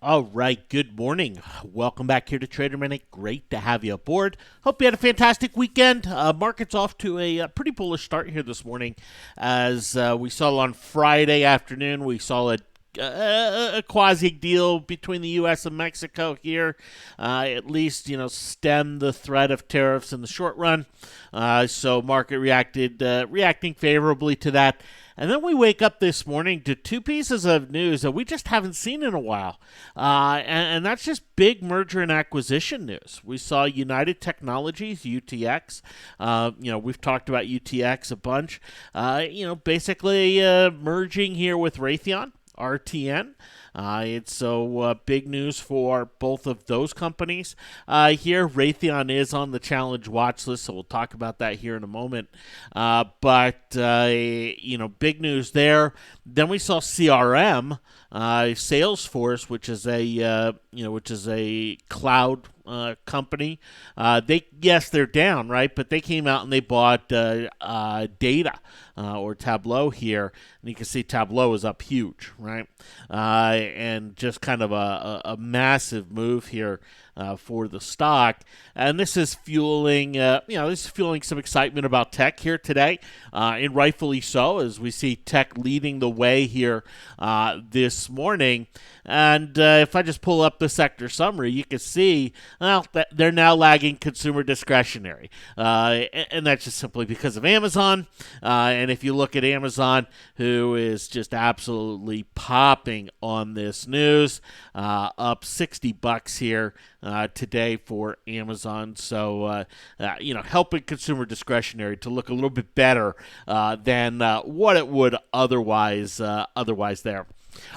All right, good morning. Welcome back here to Trader Minute. Great to have you aboard. Hope you had a fantastic weekend. Market's off to a pretty bullish start here this morning. As we saw on Friday afternoon, we saw a quasi deal between the U.S. and Mexico here, at least stem the threat of tariffs in the short run. So market reacting favorably to that. And then we wake up this morning to two pieces of news that we just haven't seen in a while. And that's just big merger and acquisition news. We saw United Technologies, UTX. We've talked about UTX a bunch. Basically merging here with Raytheon. RTN. It's big news for both of those companies. Here, Raytheon is on the challenge watch list, so we'll talk about that here in a moment. But big news there. Then we saw CRM, Salesforce, which is a cloud company. They're down, right? But they came out and they bought Data or Tableau here, and you can see Tableau is up huge, right? And just kind of a massive move here for the stock, and this is fueling some excitement about tech here today, and rightfully so, as we see tech leading the way here this morning. And if I just pull up the sector summary, you can see that they're now lagging consumer discretionary, and that's just simply because of Amazon. And if you look at Amazon, who is just absolutely popping on this news, up $60 here today for Amazon. So helping consumer discretionary to look a little bit better than what it would otherwise there.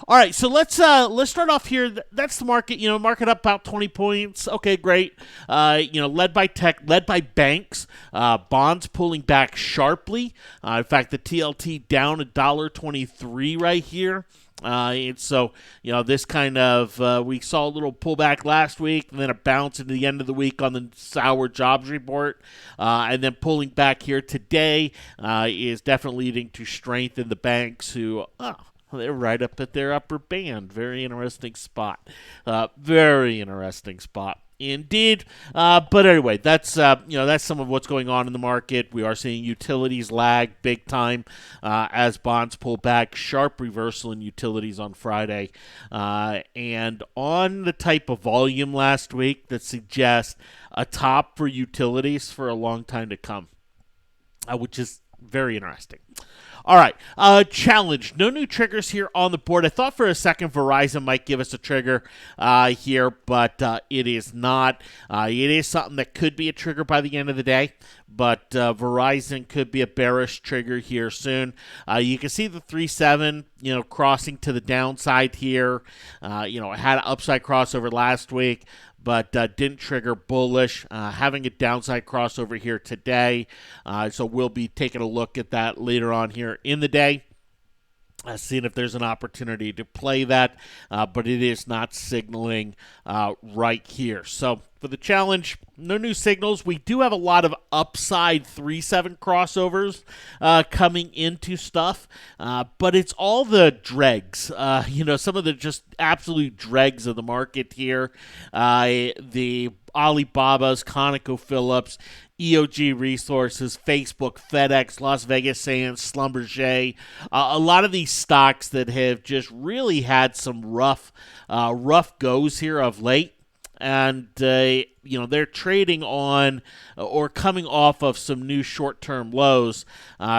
All right, so let's start off here. That's the market. Market up about 20 points. Okay, great. Led by tech, led by banks. Bonds pulling back sharply. In fact, the TLT down $1.23 right here. And so, this kind of, we saw a little pullback last week and then a bounce into the end of the week on the sour jobs report. And then pulling back here today is definitely leading to strength in the banks who, they're right up at their upper band. Very interesting spot. Very interesting spot indeed. But anyway, that's some of what's going on in the market. We are seeing utilities lag big time as bonds pull back. Sharp reversal in utilities on Friday. And on the type of volume last week that suggests a top for utilities for a long time to come, which is very interesting. All right, challenge. No new triggers here on the board. I thought for a second Verizon might give us a trigger here, but it is not. It is something that could be a trigger by the end of the day, but Verizon could be a bearish trigger here soon. You can see the 3.7, crossing to the downside here. It had an upside crossover last week, but didn't trigger bullish, having a downside crossover here today. So we'll be taking a look at that later on here in the day, seeing if there's an opportunity to play that, but it is not signaling right here. So for the challenge, no new signals. We do have a lot of upside 3.7 crossovers coming into stuff, but it's all the dregs. Some of the just absolute dregs of the market here. The Alibaba's, ConocoPhillips, EOG Resources, Facebook, FedEx, Las Vegas Sands, Schlumberger, a lot of these stocks that have just really had some rough goes here of late. And, they're trading on or coming off of some new short-term lows,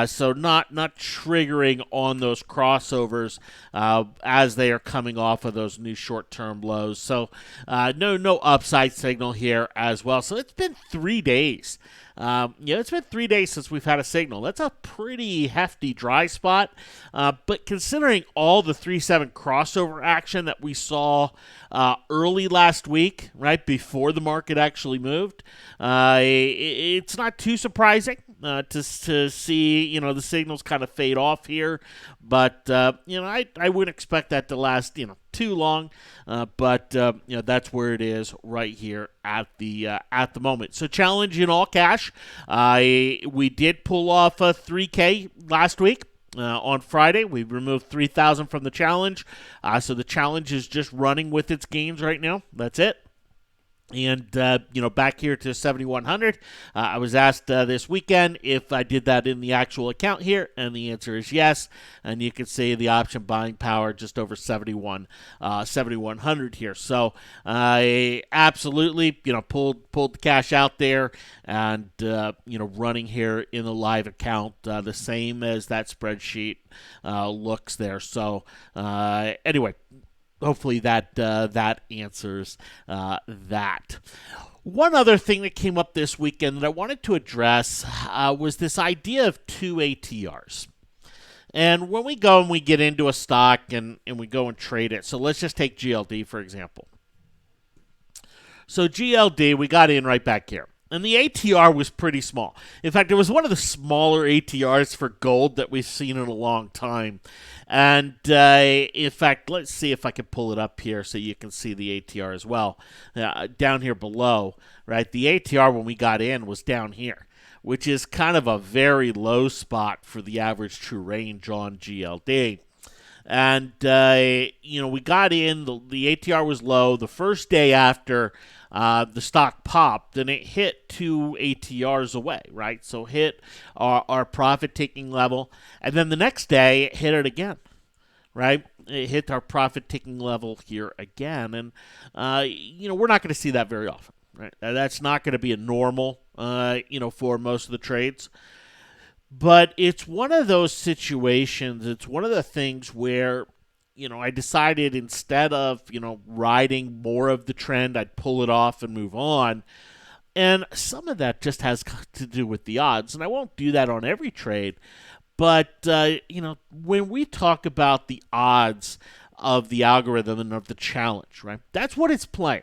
so not triggering on those crossovers as they are coming off of those new short-term lows. So no upside signal here as well. So it's been 3 days. It's been 3 days since we've had a signal. That's a pretty hefty dry spot. But considering all the 3.7 crossover action that we saw early last week, right before the market actually moved, it's not too surprising to see the signals kind of fade off here. But I wouldn't expect that to last too long. But that's where it is right here at the moment. So challenge in all cash. We did pull off a 3K last week. On Friday, we removed 3,000 from the challenge. So the challenge is just running with its gains right now. That's it. And, back here to 7,100. I was asked this weekend if I did that in the actual account here, and the answer is yes. And you can see the option buying power just over 7,100 here. So I absolutely, pulled the cash out there and, running here in the live account the same as that spreadsheet looks there. So anyway, hopefully that answers that. One other thing that came up this weekend that I wanted to address was this idea of two ATRs. And when we go and we get into a stock and we go and trade it, so let's just take GLD, for example. So GLD, we got in right back here. And the ATR was pretty small. In fact, it was one of the smaller ATRs for gold that we've seen in a long time. And in fact, let's see if I can pull it up here so you can see the ATR as well. Down here below, right? The ATR when we got in was down here, which is kind of a very low spot for the average true range on GLD. And, we got in, the ATR was low. The first day after the stock popped, and it hit 2 ATRs away, right? So hit our profit-taking level. And then the next day, it hit it again, right? It hit our profit-taking level here again. And, we're not going to see that very often, right? That's not going to be a normal, for most of the trades. But it's one of those situations, it's one of the things where, I decided instead of, riding more of the trend, I'd pull it off and move on. And some of that just has to do with the odds. And I won't do that on every trade. But, when we talk about the odds of the algorithm and of the challenge, right, that's what it's playing.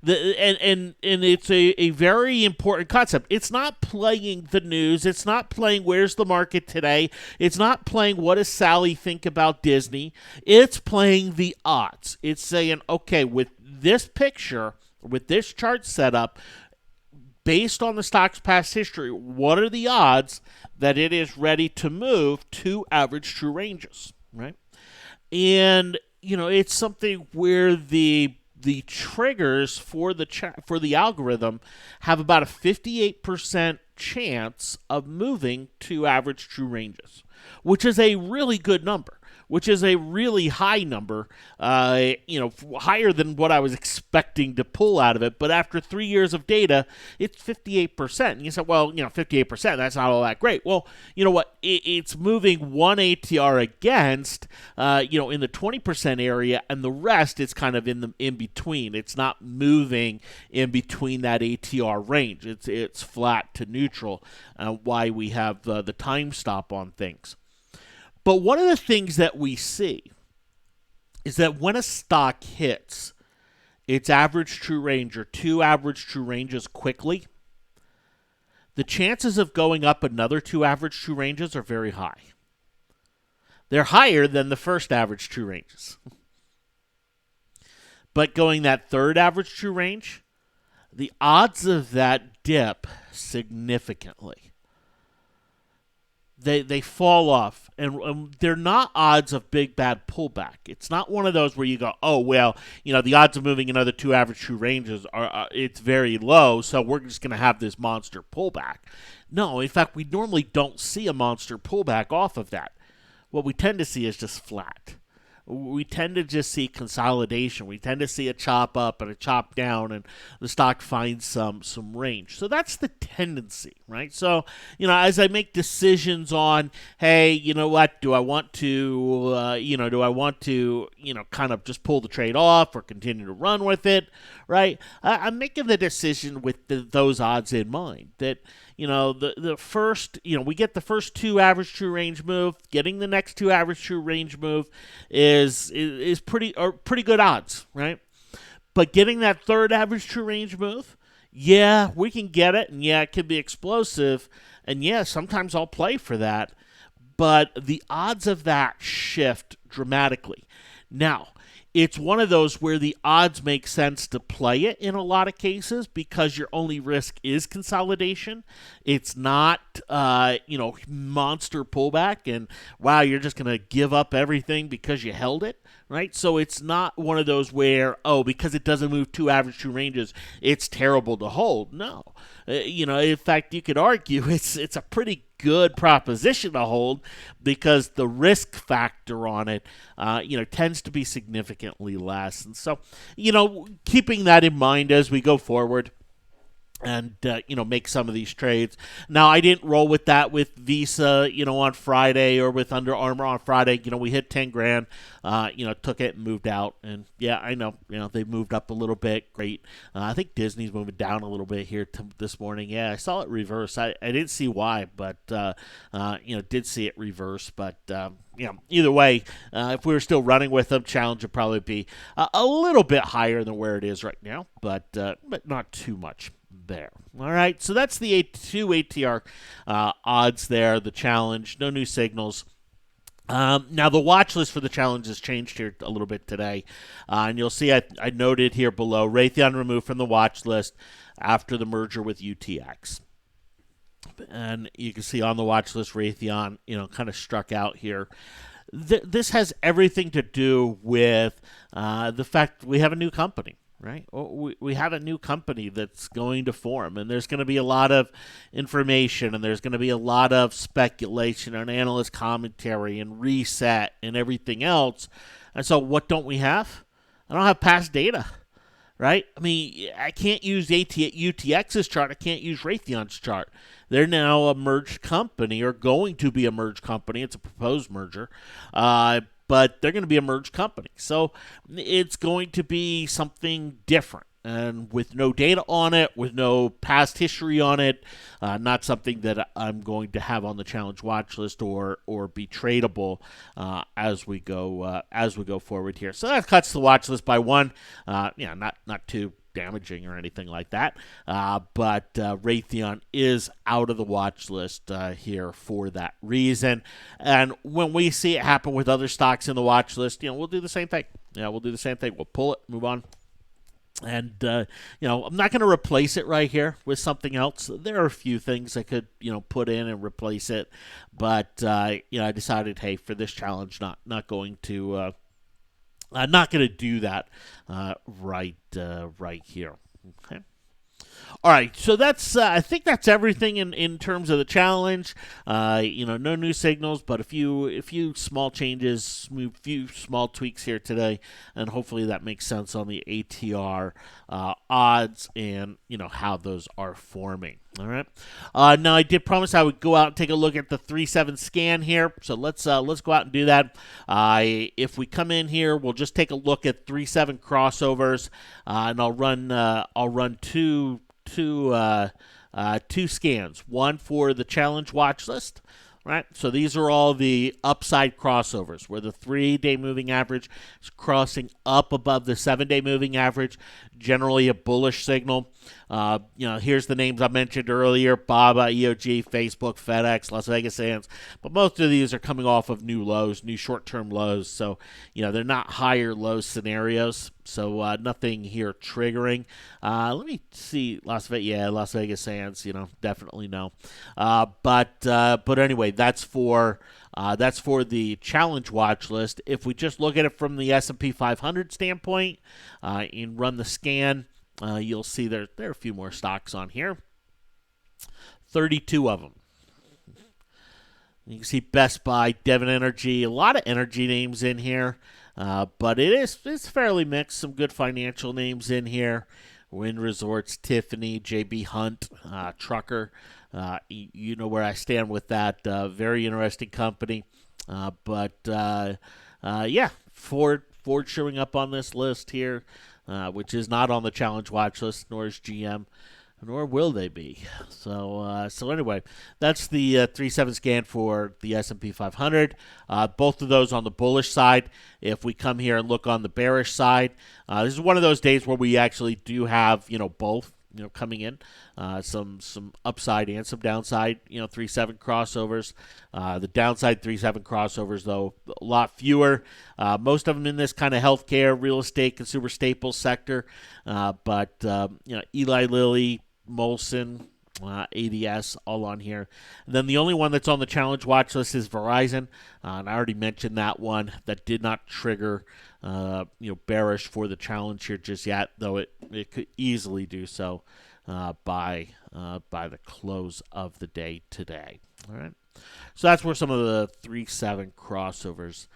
And it's a very important concept. It's not playing the news. It's not playing where's the market today. It's not playing what does Sally think about Disney. It's playing the odds. It's saying, okay, with this picture, with this chart setup, based on the stock's past history, what are the odds that it is ready to move to average true ranges, right? And, it's something where the triggers for the algorithm have about a 58% chance of moving to average true ranges, which is a really good number, which is a really high number, higher than what I was expecting to pull out of it. But after 3 years of data, it's 58%. And you said, well, 58%, that's not all that great. Well, you know what? It's moving one ATR against, in the 20% area, and the rest is kind of in between. It's not moving in between that ATR range. It's flat to neutral, why we have the time stop on things. But one of the things that we see is that when a stock hits its average true range or 2 average true ranges quickly, the chances of going up another 2 average true ranges are very high. They're higher than the first average true ranges. But going that third average true range, the odds of that dip significantly. They fall off, and they're not odds of big bad pullback. It's not one of those where you go, oh well, the odds of moving another 2 average true ranges are it's very low, so we're just going to have this monster pullback. No, in fact, we normally don't see a monster pullback off of that. What we tend to see is just flat. We tend to just see consolidation. We tend to see a chop up and a chop down, and the stock finds some range. So that's the tendency, right? So, as I make decisions on, hey, you know what, do I want to, kind of just pull the trade off or continue to run with it, right? I'm making the decision with those odds in mind that, the first, we get the first 2 average true range move, getting the next 2 average true range move is pretty good odds, right? But getting that third average true range move, yeah, we can get it, and yeah, it can be explosive, and yeah, sometimes I'll play for that, but the odds of that shift dramatically. Now, it's one of those where the odds make sense to play it in a lot of cases because your only risk is consolidation. It's not, monster pullback and wow, you're just going to give up everything because you held it, right? So it's not one of those where, because it doesn't move two average true ranges, it's terrible to hold. No. In fact, you could argue it's a pretty good proposition to hold because the risk factor on it, tends to be significantly less. And so, keeping that in mind as we go forward and, make some of these trades. Now, I didn't roll with that with Visa, on Friday or with Under Armour on Friday. We hit 10 grand, took it and moved out. And yeah, I know, they moved up a little bit. Great. I think Disney's moving down a little bit here this morning. Yeah, I saw it reverse. I didn't see why, but, did see it reverse. But, either way, if we were still running with them, challenge would probably be a little bit higher than where it is right now, but not too much there. All right, so that's the two ATR odds there, the challenge, no new signals. Now, the watch list for the challenge has changed here a little bit today, and you'll see I noted here below, Raytheon removed from the watch list after the merger with UTX. And you can see on the watch list, Raytheon, kind of struck out here. This has everything to do with the fact we have a new company. Right? We have a new company that's going to form, and there's going to be a lot of information, and there's going to be a lot of speculation and analyst commentary and reset and everything else. And so what don't we have? I don't have past data, right? I mean, I can't use UTX's chart. I can't use Raytheon's chart. They're now a merged company or going to be a merged company. It's a proposed merger. But they're going to be a merged company. So it's going to be something different. And with no data on it, with no past history on it, not something that I'm going to have on the challenge watch list or be tradable as we go forward here. So that cuts the watch list by one. Not too damaging or anything like that. But Raytheon is out of the watch list here for that reason. And when we see it happen with other stocks in the watch list, we'll do the same thing. We'll do the same thing. We'll pull it, move on. And, I'm not going to replace it right here with something else. There are a few things I could, put in and replace it. But, I decided, hey, for this challenge, not going to do that right here. Okay. All right, so that's I think that's everything in terms of the challenge. No new signals, but a few small changes, a few small tweaks here today, and hopefully that makes sense on the ATR odds and how those are forming. All right. Now I did promise I would go out and take a look at the 3/7 scan here, so let's go out and do that. If we come in here, we'll just take a look at 3/7 crossovers, and I'll run two scans. One for the challenge watch list. Right, so these are all the upside crossovers where the 3-day moving average is crossing up above the 7-day moving average, generally a bullish signal. Here's the names I mentioned earlier: BABA, EOG, Facebook, FedEx, Las Vegas Sands. But most of these are coming off of new lows, new short-term lows. So, they're not higher low scenarios. So nothing here triggering. Let me see. Las Vegas Sands. Definitely no. But anyway, that's for the challenge watch list. If we just look at it from the S&P 500 standpoint and run the scan, you'll see there are a few more stocks on here. 32 of them. You can see Best Buy, Devon Energy, a lot of energy names in here. But it's fairly mixed. Some good financial names in here: Wynn Resorts, Tiffany, JB Hunt, Trucker. You know where I stand with that. Very interesting company. Ford showing up on this list here, which is not on the challenge watch list, nor is GM. Nor will they be. So anyway, that's the 3/7 scan for the S&P 500. Both of those on the bullish side. If we come here and look on the bearish side, this is one of those days where we actually do have both. coming in, some upside and some downside. 3-7 crossovers. The downside 3-7 crossovers, though, a lot fewer. Most of them in this kind of healthcare, real estate, consumer staples sector. But Eli Lilly, Molson, ADS, all on here. And then the only one that's on the challenge watch list is Verizon, and I already mentioned that one. That did not trigger, bearish for the challenge here just yet, though it could easily do so by the close of the day today. All right, so that's where some of the 3-7 crossovers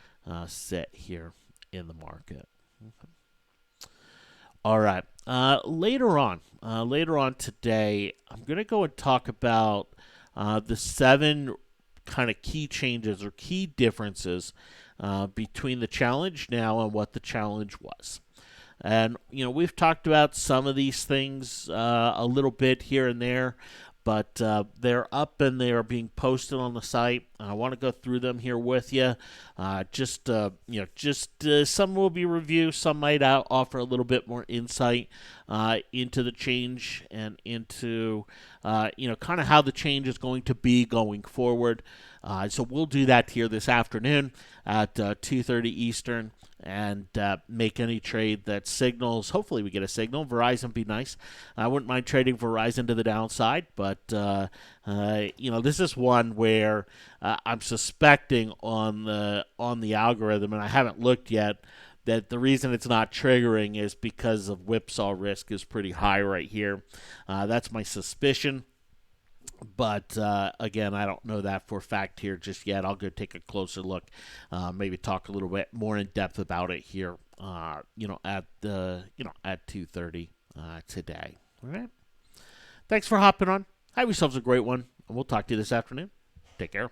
sit here in the market. Okay. All right. Later on today, I'm going to go and talk about the 7 kind of key changes or key differences between the challenge now and what the challenge was. And, we've talked about some of these things a little bit here and there, but they're up and they are being posted on the site. I want to go through them here with you. Some will be review, some might offer a little bit more insight into the change and into kind of how the change is going to be going forward. So we'll do that here this afternoon at 2:30 Eastern. And make any trade that signals. Hopefully, we get a signal. Verizon be nice. I wouldn't mind trading Verizon to the downside, but this is one where I'm suspecting on the algorithm, and I haven't looked yet, that the reason it's not triggering is because of whipsaw risk is pretty high right here. That's my suspicion. But again, I don't know that for a fact here just yet. I'll go take a closer look, maybe talk a little bit more in depth about it here, at 2:30 today. All right. Thanks for hopping on. Have yourselves a great one, and we'll talk to you this afternoon. Take care.